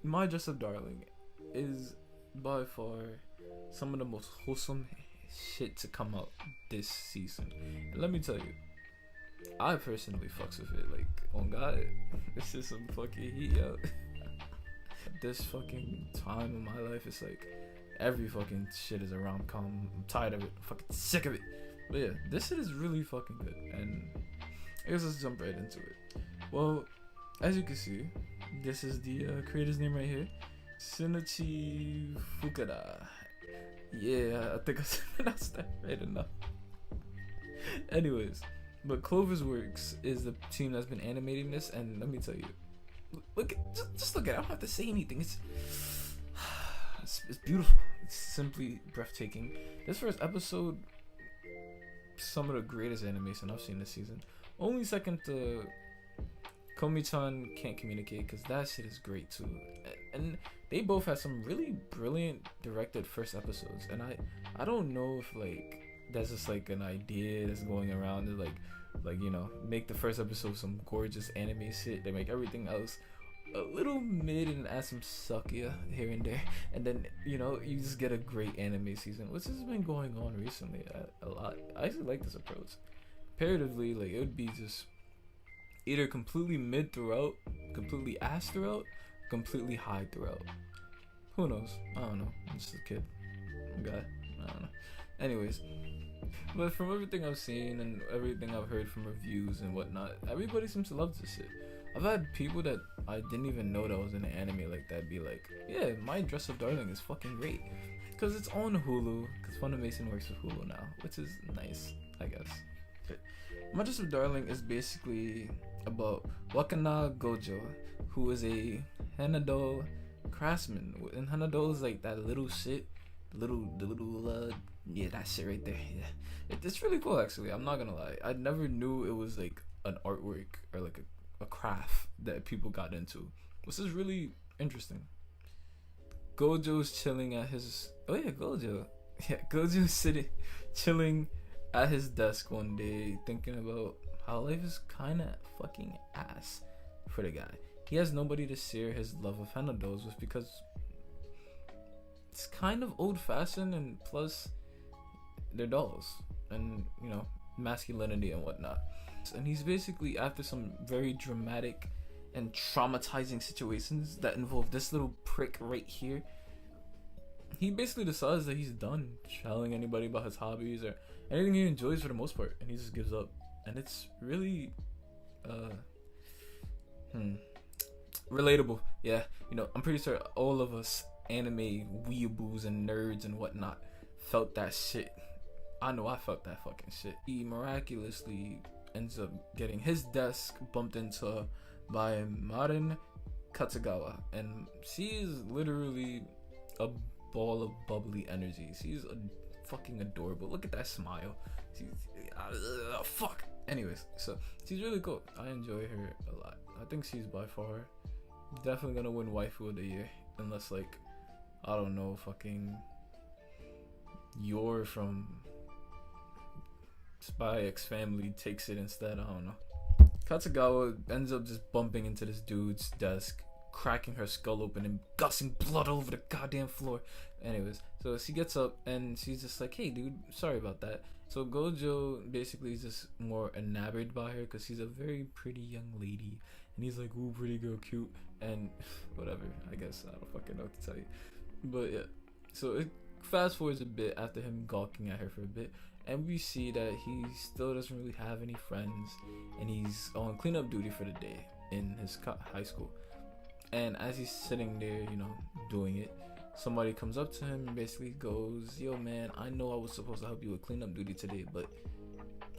My Dress Up Darling is by far some of the most wholesome shit to come out this season. And let me tell you, I personally fucks with it. Like, oh god, this is some fucking heat out. This fucking time in my life, it's like every fucking shit is a rom-com. I'm tired of it. I'm fucking sick of it. But yeah, this shit is really fucking good. And I guess let's jump right into it. Well, as you can see, this is the creator's name right here, Shinichi Fukuda. Yeah, I think I pronounced that right enough. Anyways, but Clover's Works is the team that's been animating this, and let me tell you, look, just look at it. I don't have to say anything. It's beautiful. It's simply breathtaking. This first episode, some of the greatest animation I've seen this season. Only second to Komi-chan Can't Communicate, because that shit is great too. And they both had some really brilliant directed first episodes. And I don't know if like that's just like an idea that's going around to like you know, make the first episode some gorgeous anime shit. They make everything else a little mid and add some suckia here and there, and then you know you just get a great anime season, which has been going on recently a lot. I actually like this approach. Comparatively, like it would be just either completely mid throughout, completely ass throughout, completely high throughout. Who knows? I don't know. I'm just a kid. I'm a guy. I don't know. Anyways, but from everything I've seen and everything I've heard from reviews and whatnot, everybody seems to love this shit. I've had people that I didn't even know that was in an anime like that be like, yeah, My Dress Up Darling is fucking great. Because it's on Hulu, because Funimation works with Hulu now, which is nice, I guess. But My Dress Up Darling is basically about Wakana Gojo, who is a Hanado craftsman. And Hanado is like that little shit, yeah, that shit right there. Yeah, it's really cool actually. I'm not gonna lie. I never knew it was like an artwork or like a craft that people got into. This is really interesting. Gojo's chilling at his Gojo's chilling at his desk one day thinking about how life is kinda fucking ass for the guy. He has nobody to share his love of Hanados with because it's kind of old fashioned, and plus they're dolls and you know, masculinity and whatnot. And he's basically after some very dramatic and traumatizing situations that involve this little prick right here. He basically decides that he's done telling anybody about his hobbies or anything he enjoys for the most part, and he just gives up. And it's really relatable. Yeah, you know, I'm pretty sure all of us anime weeaboos and nerds and whatnot felt that shit. I know I felt that fucking shit. He miraculously ends up getting his desk bumped into by Marin Katsugawa, and she is literally a ball of bubbly energy. She's fucking adorable. Look at that smile. She's fuck. Anyways, so she's really cool. I enjoy her a lot. I think she's by far definitely gonna win waifu of the year, unless like I don't know, fucking Yor from Spy X Family takes it instead. I don't know. Katsugawa ends up just bumping into this dude's desk, cracking her skull open and gushing blood all over the goddamn floor. Anyways, so she gets up and she's just like, hey dude, sorry about that. So Gojo basically is just more enamored by her because she's a very pretty young lady, and he's like, ooh, pretty girl, cute, and whatever, I guess. I don't fucking know what to tell you. But yeah, so it fast forwards a bit after him gawking at her for a bit, and we see that he still doesn't really have any friends, and he's on cleanup duty for the day in his high school. And as he's sitting there, you know, doing it, somebody comes up to him and basically goes, yo man, I know I was supposed to help you with cleanup duty today, but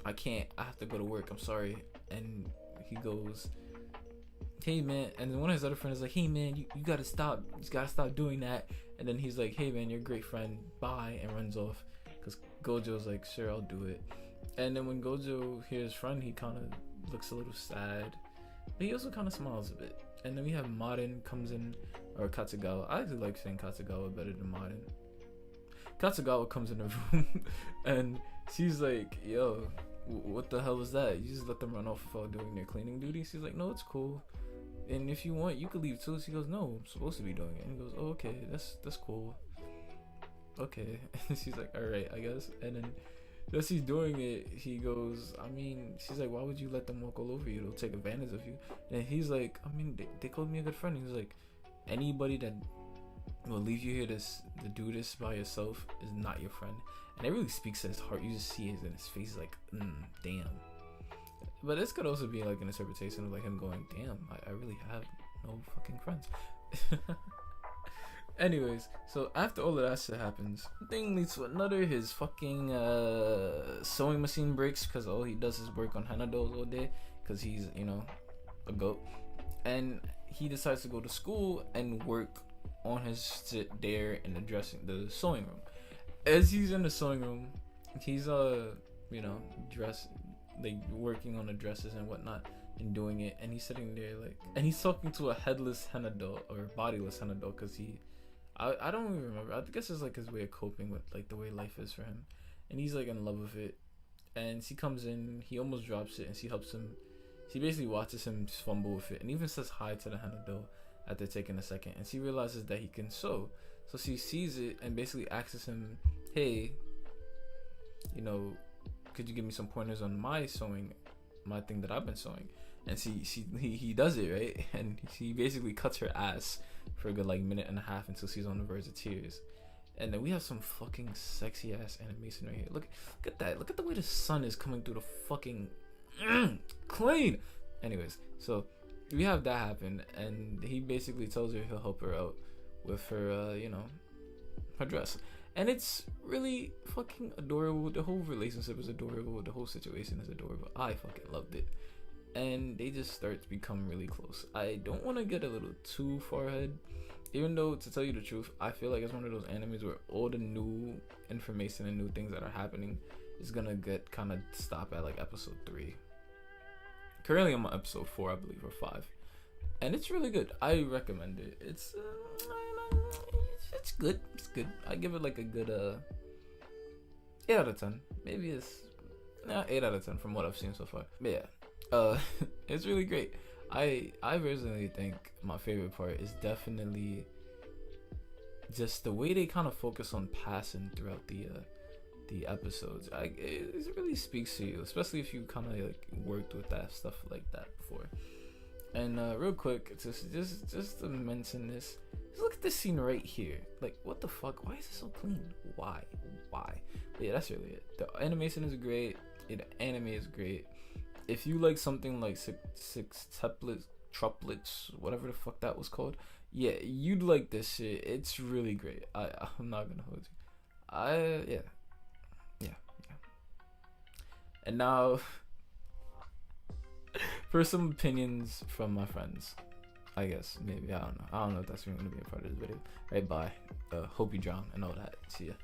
I can't, I have to go to work, I'm sorry. And he goes, hey man, and then one of his other friends is like, hey man, you gotta stop doing that. And then he's like, hey man, you're a great friend, bye, and runs off. Because Gojo's like, sure, I'll do it. And then when Gojo hears his friend, he kind of looks a little sad, but he also kind of smiles a bit. And then we have Marin comes in, or Katsugawa. I actually like saying Katsugawa better than Marin. Katsugawa comes in the room, and she's like, yo, what the hell was that? You just let them run off while doing their cleaning duty? She's like, no, it's cool. and if you want, you could leave too. So he goes, no, I'm supposed to be doing it. And he goes, oh, okay, that's cool. Okay. And she's like, all right, I guess. And then as he's doing it, he goes, I mean, she's like, why would you let them walk all over you? They'll take advantage of you. And he's like, I mean, they called me a good friend. He's like, anybody that will leave you here to do this by yourself is not your friend. And it really speaks to his heart. You just see it in his face. He's like, damn. But this could also be like an interpretation of like him going, damn, I really have no fucking friends. Anyways, so after all of that shit happens, thing leads to another. His fucking sewing machine breaks because all he does is work on henna dolls all day because he's, you know, a goat. And he decides to go to school and work on his shit there in the sewing room. As he's in the sewing room, he's you know, like working on the dresses and whatnot and doing it, and he's sitting there like, and he's talking to a headless henna doll or bodiless henna doll because I don't even remember. I guess it's like his way of coping with like the way life is for him, and he's like in love with it. And she comes in, he almost drops it, and she helps him. She basically watches him fumble with it, and even says hi to the henna doll after taking a second. And she realizes that he can sew, so she sees it and basically asks him, "Hey, you know, could you give me some pointers on my sewing, my thing that I've been sewing?" And he does it, right? And she basically cuts her ass for a good like minute and a half until she's on the verge of tears. And then we have some fucking sexy ass animation right here. Look at that. Look at the way the sun is coming through the fucking clean. Anyways, so we have that happen, and he basically tells her he'll help her out with her, you know, her dress. And it's really fucking adorable. The whole relationship is adorable. The whole situation is adorable. I fucking loved it. And they just start to become really close. I don't want to get a little too far ahead, even though, to tell you the truth, I feel like it's one of those animes where all the new information and new things that are happening is gonna get kind of stop at like episode 3. Currently I'm on episode 4, I believe, or 5, and it's really good. I recommend it. It's good. It's good. I give it like a good 8 out of 10. Maybe it's 8 out of 10 from what I've seen so far. But yeah. It's really great. I personally think my favorite part is definitely just the way they kind of focus on passing throughout the episodes. It really speaks to you, especially if you kind of like worked with that stuff like that before. And real quick, just to mention this, just look at this scene right here. Like, what the fuck? Why is it so clean? Why? But yeah, that's really it. The animation is great. The anime is great. If you like something like six triplets, whatever the fuck that was called, yeah, you'd like this shit. It's really great. I'm not gonna hold you. Yeah. And now, for some opinions from my friends, I guess maybe I don't know if that's even gonna be a part of this video. Right, bye. Hope you drown and all that. See ya.